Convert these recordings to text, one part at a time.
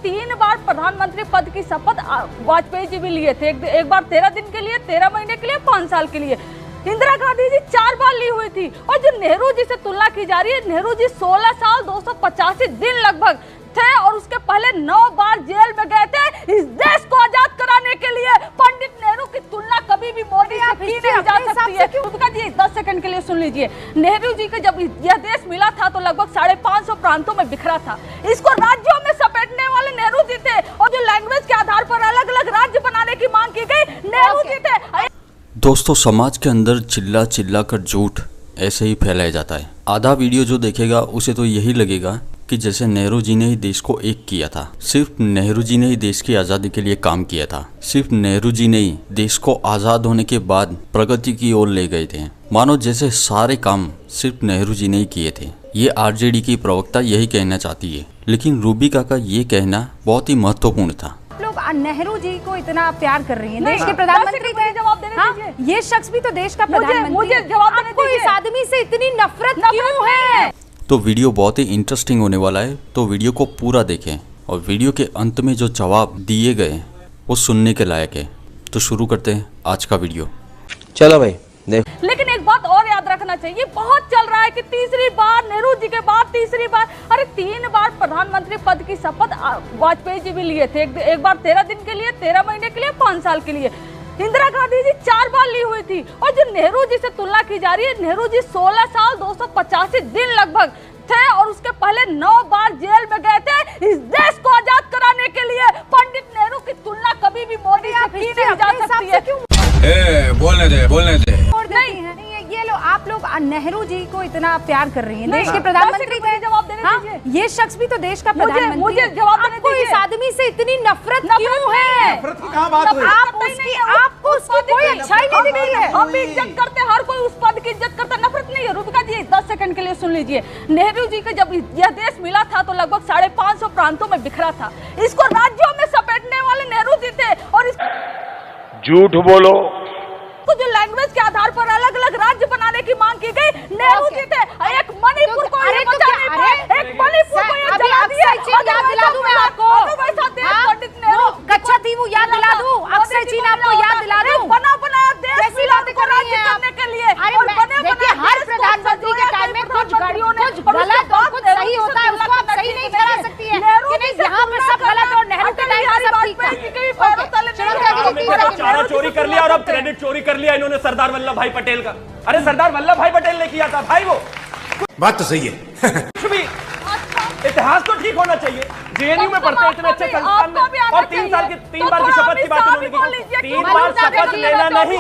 3 बार प्रधानमंत्री पद की शपथ वाजपेयी जी भी लिए थे। एक बार 13 दिन के लिए, 13 महीने के लिए, 5 साल के लिए। इंदिरा गांधी जी 4 बार ली हुई थी। और जो नेहरू जी से तुलना की जा रही है, नेहरू जी 16 साल 285 दिन लगभग थे और उसके पहले 9 बार जेल में गए थे इस देश को आजाद कराने के लिए। पंडित नेहरू की तुलना कभी भी मोदी से की नहीं जा सकती है। कृपया जी 10 सेकंड के लिए सुन लीजिए। नेहरू जी को जब यह देश मिला था तो लगभग 550 प्रांतों में बिखरा था। इसको राज्यों में समेटने वाले नेहरू जी थे और जो लैंग्वेज के आधार पर अलग अलग राज्य बनाने की मांग की गई, नेहरू जी थे। दोस्तों, समाज के अंदर चिल्ला चिल्ला कर झूठ ऐसे ही फैलाया जाता है। आधा वीडियो जो देखेगा उसे तो यही लगेगा कि जैसे नेहरू जी ने ही देश को एक किया था, सिर्फ नेहरू जी ने ही देश की आज़ादी के लिए काम किया था, सिर्फ नेहरू जी ने ही देश को आज़ाद होने के बाद प्रगति की ओर ले गए थे, मानो जैसे सारे काम सिर्फ नेहरू जी ने ही किए थे। ये आरजेडी की प्रवक्ता यही कहना चाहती है, लेकिन रूबिका का ये कहना बहुत ही महत्वपूर्ण था। लोग नेहरू जी को इतना प्यार कर रही हैं, देश के प्रधानमंत्री थे। जवाब देने दीजिए। ये शख्स भी तो देश का प्रधानमंत्री। मुझे जवाब देने दीजिए। इस आदमी से इतनी नफरत क्यों है? तो वीडियो बहुत ही इंटरेस्टिंग होने वाला है, तो वीडियो को पूरा देखें और वीडियो के अंत में जो जवाब दिए गए वो सुनने के लायक है। तो शुरू करते हैं आज का वीडियो। चलो भाई देख। लेकिन एक बात और याद रखना चाहिए, बहुत चल रहा है कि तीसरी बार नेहरू जी के बाद तीसरी बार। अरे 3 बार प्रधानमंत्री पद की शपथ वाजपेयी जी भी लिए थे। एक बार 13 दिन के लिए, 13 महीने के लिए, 5 साल के लिए। इंदिरा गांधी जी 4 बार ली हुई थी। और जो नेहरू जी से तुलना की जा रही है, नेहरू जी 16 साल 285 दिन लगभग थे और उसके पहले 9 बार जेल में गए थे इस देश को आजाद कराने के लिए। पंडित नेहरू की तुलना कभी भी मोदी से की नहीं जा सकती है। बोलने दे। नहीं, ये लो, आप लोग नेहरू जी को इतना प्यार कर रही हैं, देश के प्रधानमंत्री थे। जवाब देने दीजिए। ये शख्स भी तो देश का प्रधानमंत्री। मुझे जवाब देने दीजिए। इस आदमी से इतनी नफरत क्यों है? नफरत की कहाँ बात हुई? आपको उसकी कोई अच्छाई नहीं दिख रही है। हम भी इज्जत करते हैं, हर कोई उस पद की इज्जत करता है, नफरत नहीं है। रूबिका जी 10 सेकंड के लिए सुन लीजिए। नेहरू जी को जब यह देश मिला था तो लगभग 550 प्रांतों में बिखरा था। इसको राज्यों में समेटने वाले नेहरू जी थे और झूठ बोलो तो जो लैंग्वेज के आधार पर अलग अलग राज्य बनाने की मांग की गई, नेहरू जी थे। एक मणिपुर को ये बचा नहीं पाए, एक मणिपुर को ये जला दिया। याद दिला दूं मैं आपको, पंडित नेहरू कच्चा थी वो याद दिला दूं, अक्षय चीन आपको याद दिला दूं। बना बनाया देश मिला को राज्य करने के लिए। और देखिए, हर प्रधानमंत्री के टाइम में कुछ गलत और कुछ सही होता है, उसको आप सही नहीं ठहरा सकती है कि नहीं यहाँ पे सब गलत और नेहरू के टाइम में सब ठीक था। चारा चोरी कर लिया और अब क्रेडिट चोरी कर लिया इन्होंने सरदार वल्लभ भाई पटेल का। अरे सरदार वल्लभ भाई पटेल ने किया था भाई, वो बात तो सही है। कुछ भी इतिहास तो ठीक होना चाहिए। जेएनयू में पढ़ते इतने अच्छे संस्थान में और 3 बार की शपथ की बात उन्होंने की। 3 बार शपथ लेना नहीं,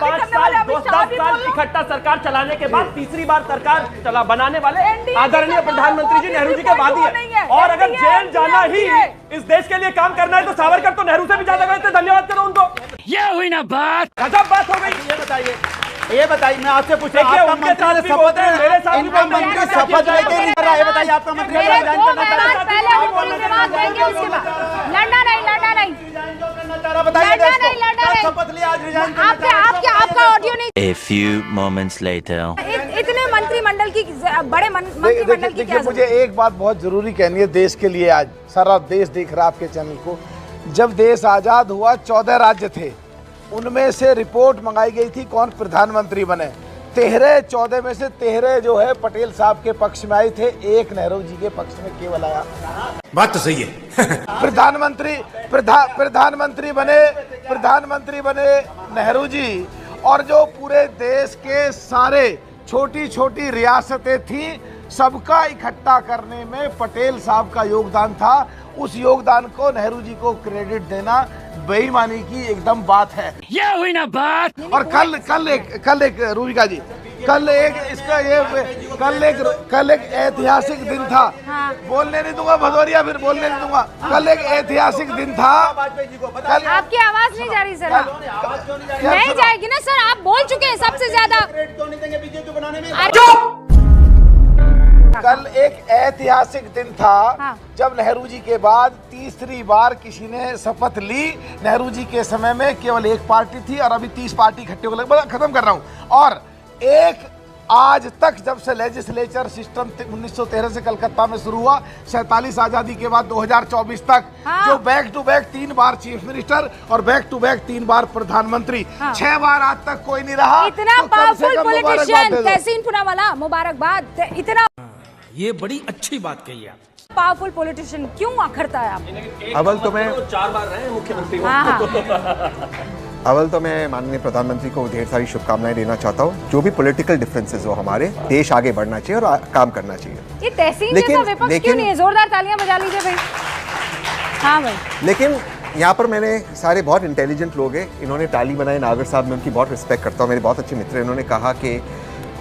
5 साल 10 साल इकट्ठा सरकार चलाने के बाद तीसरी बार सरकार बनाने वाले आदरणीय प्रधानमंत्री जी नेहरू जी के बाद ही है। और अगर जेल जाना ही इस देश के लिए काम करना है तो सावरकर तो नेहरू से भी ज्यादा गए थे। धन्यवाद करो उनको। ये हुई ना बात। गजब बात हो गई। ये बताइए मैं आपसे पूछ रहा हूं, आपका मंत्री शपथ मेरे साथ इनका मंत्री शपथ लेके नहीं कर रहा है। बताइए आपका मंत्री रिजाइन करना चाह रहा है। पहले हम जवाब देंगे, उसके बाद लड़ना नहीं बताइए शपथ लिया आज रिजाइन करना चाह रहा है। आपका ऑडियो नहीं। A few moments later. इतने मंत्रिमंडल की बड़े मंत्रिमंडल की देखिए, मुझे एक बात बहुत जरूरी कहनी है देश के लिए। आज सारा देश देख रहा है आपके चैनल को। जब देश आजाद हुआ 14 राज्य थे, उनमें से रिपोर्ट मंगाई गई थी कौन प्रधानमंत्री बने। 14 में से 13 जो है पटेल साहब के पक्ष में आए थे, एक नेहरू जी के पक्ष में केवल आया। बात तो सही है। प्रधानमंत्री बने नेहरू जी। और जो पूरे देश के सारे छोटी छोटी रियासतें थी, सबका इकट्ठा करने में पटेल साहब का योगदान था। उस योगदान को नेहरू जी को क्रेडिट देना बेईमानी की एकदम बात है। ये हुई ना बात। और कल एक रूबिका जी, कल एक ऐतिहासिक दिन था। बोलने नहीं दूंगा भदौरिया, फिर बोलने नहीं दूंगा। कल एक ऐतिहासिक दिन था। आपकी आवाज नहीं जा रही सर। नहीं जाएगी ना सर, आप बोल चुके हैं सबसे ज्यादा। कल एक ऐतिहासिक दिन था जब नेहरू जी के बाद तीसरी बार किसी ने शपथ ली। नेहरू जी के समय में केवल एक पार्टी थी और अभी 30 पार्टी इकट्ठे हो गए। खत्म कर रहा हूं। और एक आज तक जब से लेजिस्लेचर सिस्टम 1913 से कलकत्ता में शुरू हुआ, 47 आजादी के बाद 2024 तक जो बैक टू बैक 3 बार चीफ मिनिस्टर और बैक टू बैक 3 बार प्रधानमंत्री, 6 बार आज तक कोई नहीं रहा। इतना तो पावरफुल पॉलिटिशियन तहसीन पूनावाला, मुबारकबाद। इतना ये बड़ी अच्छी बात कही आप। पावरफुल पॉलिटिशियन क्यों आखरता है आप? अव्वल तो मैं 4 बार रहे मुख्यमंत्री। अव्वल तो मैं माननीय प्रधानमंत्री को ढेर सारी शुभकामनाएं देना चाहता हूं। जो भी पॉलिटिकल डिफरेंसेस हो हमारे, देश आगे बढ़ना चाहिए और काम करना चाहिए। ये तहसीन जैसा विपक्ष क्यों नहीं है? जोरदार तालियां बजा लीजिए भाई। हाँ भाई। लेकिन यहाँ पर मैंने सारे बहुत इंटेलिजेंट लोग हैं, इन्होंने ताली बनाई। नागर साहब, मैं उनकी बहुत रिस्पेक्ट करता हूँ, मेरे बहुत अच्छे मित्र हैं। इन्होंने कहा कि,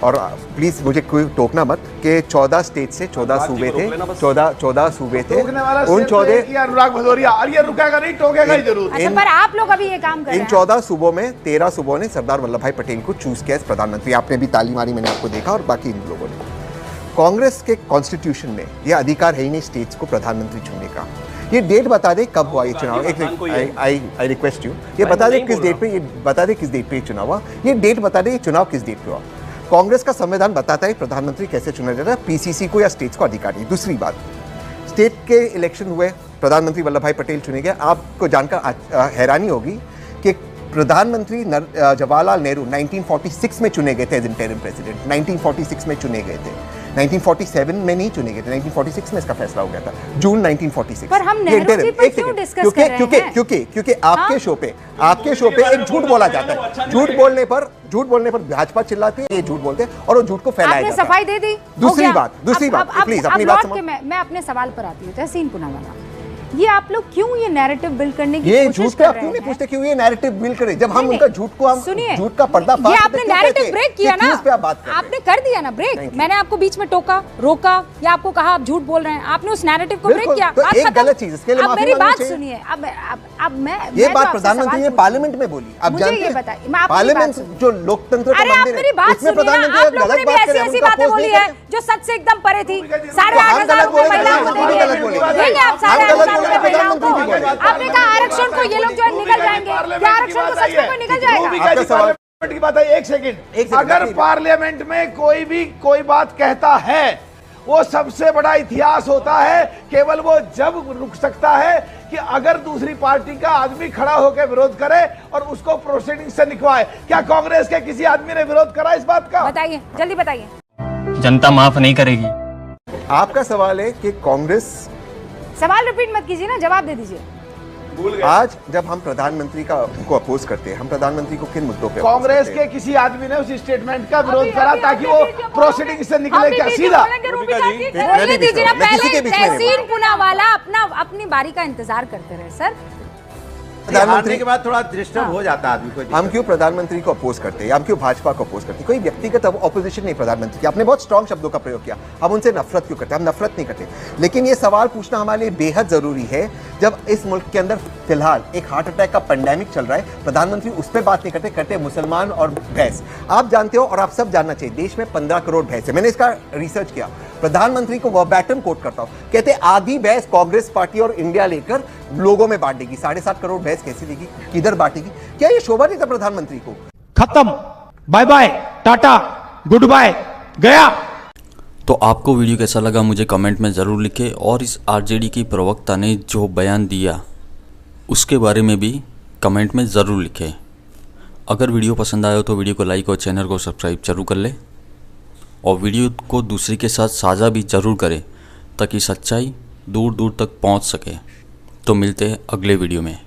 और प्लीज मुझे कोई टोकना मत, कि 14 स्टेट से 14 सूबे थे, 14 सूबे थे, उन 14 अनुराग भदौरिया, और ये रुकेगा नहीं, टोकेगा ही जरूर। अच्छा, पर आप लोग अभी ये काम कर रहे हैं। इन 14 सूबों में 13 सूबों ने सरदार वल्लभ भाई पटेल को चूज किया प्रधानमंत्री। आपने भी ताली मारी, मैंने आपको देखा, और बाकी इन लोगों ने। कांग्रेस के कॉन्स्टिट्यूशन में यह अधिकार है ही नहीं स्टेट्स को प्रधानमंत्री चुनने का। ये डेट बता दे कब हुआ ये चुनाव। आई रिक्वेस्ट यू, ये बता दे किस डेट पे, ये बता दे किस डेट पे चुनाव हुआ। ये डेट बता दे, ये चुनाव किस डेट पे हुआ। कांग्रेस का संविधान बताता है प्रधानमंत्री कैसे चुना जाता है, पीसीसी को या स्टेट्स को अधिकार नहीं। दूसरी बात, स्टेट के इलेक्शन हुए, प्रधानमंत्री वल्लभ भाई पटेल चुने गए। आपको जानकर हैरानी होगी कि प्रधानमंत्री जवाहरलाल नेहरू 1946 में चुने गए थे एज इंटरिम प्रेसिडेंट। 1946 में चुने गए थे, 1947 में नहीं चुने गए थे, 1946 में इसका फैसला हो गया था, जून 1946। पर हम नेहरू जी पर क्यों डिस्कस कर रहे हैं? क्योंकि आपके शो पे एक झूठ बोला जाता है। झूठ बोलने पर भाजपा चिल्लाती है, ये झूठ बोलते हैं और वो झूठ को फैलाया जाता है। सफाई दे दी। दूसरी बात, प्लीज अपनी बात समझ। मैं अपने सवाल पर आती हूँ। तहसीन पूनावाला, ये आप लोग क्यों ये नैरेटिव बिल्ड करने की ये कोशिश झूठ कर पे आप रहे क्यों नहीं हैं? पूछते क्यों ये नैरेटिव बिल्ड करे? जब हम उनका झूठ को, हम सुनिए, झूठ का पर्दाफाश, ये आपने नैरेटिव ब्रेक किया ना, पे आप बात कर आपने कर दिया ना ब्रेक। मैंने आपको बीच में टोका, रोका, या आपको कहा आप झूठ बोल रहे हैं, आपने उस नैरेटिव को ब्रेक किया। तो एक गलत चीज, इसके लिए अब माफी मेरी मांगनी बात चाहिए। सुनिए। अब मैं ये बात प्रधानमंत्री ने पार्लियामेंट में बोली। आप जानते हैं पार्लियामेंट जो लोकतंत्र का मंदिर मेरी बात उसमें सुनिए ना, प्रधानमंत्री आप लोगों ने भी ऐसी ऐसी बातें बोली है जो सच से एकदम परे थी। 8,500 रुपए महिलाओं को देंगे आप, 8,500 रुपए महिलाओं को। आपने कहा आरक्षण को ये लोग जो है निकल जाएंगे, क्या आरक्षण को सच में कोई निकल जाएगा? पार्लियामेंट की बात है, एक सेकंड। अगर पार्लियामेंट में कोई बात कहता है, वो सबसे बड़ा इतिहास होता है। केवल वो जब रुक सकता है कि अगर दूसरी पार्टी का आदमी खड़ा होकर विरोध करे और उसको प्रोसीडिंग से निकलवाए। क्या कांग्रेस के किसी आदमी ने विरोध करा इस बात का? बताइए, जल्दी बताइए। जनता माफ नहीं करेगी। आपका सवाल है कि कांग्रेस, सवाल रिपीट मत कीजिए ना, जवाब दे दीजिए। आज जब हम प्रधानमंत्री को अपोज करते हैं, हम प्रधानमंत्री को किन मुद्दों पे? कांग्रेस के किसी आदमी ने उस स्टेटमेंट का विरोध करा ताकि वो प्रोसीडिंग से निकले क्या सीधा? बोलने दीजिए ना, पहले तहसीन पूनावाला अपनी बारी का इंतजार करते रहे। सर, प्रधानमंत्री के बाद थोड़ा डिस्टर्ब हो जाता है आदमी को। हम क्यों प्रधानमंत्री को अपोज करते हैं, हम क्यों भाजपा को अपोज करते हैं? कोई व्यक्तिगत ऑपोजिशन नहीं प्रधानमंत्री की। आपने बहुत स्ट्रॉन्ग शब्दों का प्रयोग किया, हम उनसे नफरत क्यों करते हैं? हम नफरत नहीं करते, लेकिन ये सवाल पूछना हमारे लिए बेहद जरूरी है। जब इस मुल्क के अंदर फिलहाल एक हार्ट अटैक का पेंडेमिक चल रहा है, प्रधानमंत्री उस पर बात नहीं करते मुसलमान और भैंस। आप जानते हो और आप सब जानना चाहिए, देश में 15 करोड़ भैंस है। मैंने इसका रिसर्च किया, प्रधानमंत्री को वर्बैटम कोट करता हूं, कहते आधी भैंस कांग्रेस पार्टी और इंडिया लेकर लोगों में बांट देगी। 7.5 करोड़ भैंस कैसे देगी, किधर बांटेगी? क्या ये शोभा नहीं था प्रधानमंत्री को? खत्म, bye bye, tata, goodbye, गया। तो आपको वीडियो कैसा लगा मुझे कमेंट में ज़रूर लिखें, और इस आरजेडी की प्रवक्ता ने जो बयान दिया उसके बारे में भी कमेंट में ज़रूर लिखें। अगर वीडियो पसंद आया हो तो वीडियो को लाइक और चैनल को सब्सक्राइब जरूर कर लें, और वीडियो को दूसरे के साथ साझा भी ज़रूर करें ताकि सच्चाई दूर दूर तक पहुंच सके। तो मिलते हैं अगले वीडियो में।